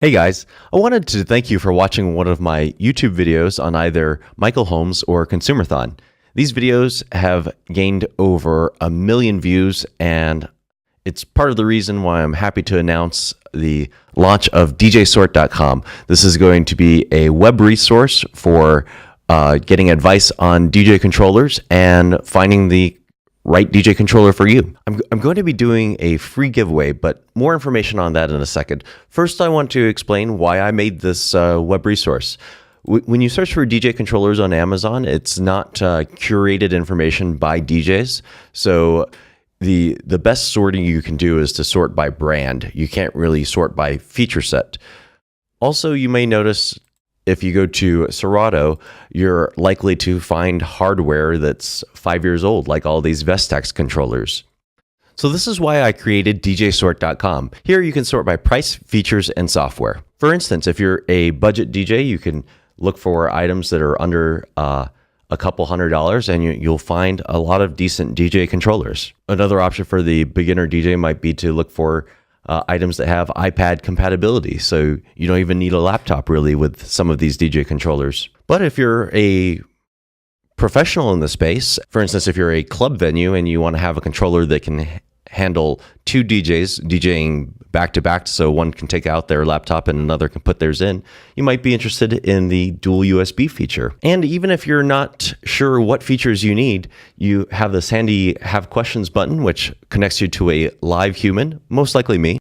Hey guys, I wanted to thank you for watching one of my YouTube videos on either Michael Holmes or Consumerthon. These videos have gained over 1 million views, and it's part of the reason why I'm happy to announce the launch of DJSort.com. This is going to be a web resource for getting advice on DJ controllers and finding the right DJ controller for you. I'm going to be doing a free giveaway, but more information on that in a second. First, I want to explain why I made this web resource. When you search for DJ controllers on Amazon, it's not curated information by DJs. So the best sorting you can do is to sort by brand. You can't really sort by feature set. Also, you may notice if you go to Serato, you're likely to find hardware that's 5 years old, like all these Vestax controllers. So this is why I created DJSort.com. Here you can sort by price, features, and software. For instance, if you're a budget DJ, you can look for items that are under a couple $100, and you'll find a lot of decent DJ controllers. Another option for the beginner DJ might be to look for items that have iPad compatibility, so you don't even need a laptop really with some of these DJ controllers. But if you're a professional in the space, for instance, if you're a club venue and you want to have a controller that can handle 2 DJs DJing back to back, so one can take out their laptop and another can put theirs in, you might be interested in the dual USB feature. And even if you're not sure what features you need, you have this handy Have Questions button, which connects you to a live human, most likely me.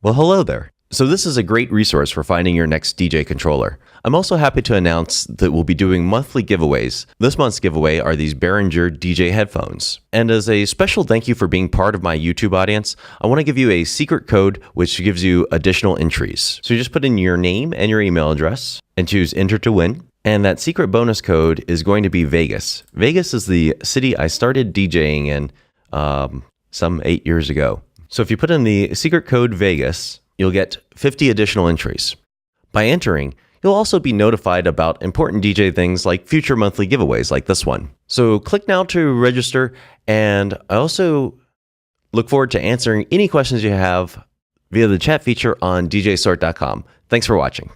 Well, hello there. So this is a great resource for finding your next DJ controller. I'm also happy to announce that we'll be doing monthly giveaways. This month's giveaway are these Behringer DJ headphones. And as a special thank you for being part of my YouTube audience, I want to give you a secret code which gives you additional entries. So you just put in your name and your email address and choose Enter to Win. And that secret bonus code is going to be Vegas. Vegas is the city I started DJing in some 8 years ago. So if you put in the secret code Vegas, you'll get 50 additional entries. By entering, you'll also be notified about important DJ things like future monthly giveaways like this one. So click now to register, and I also look forward to answering any questions you have via the chat feature on DJSort.com. Thanks for watching.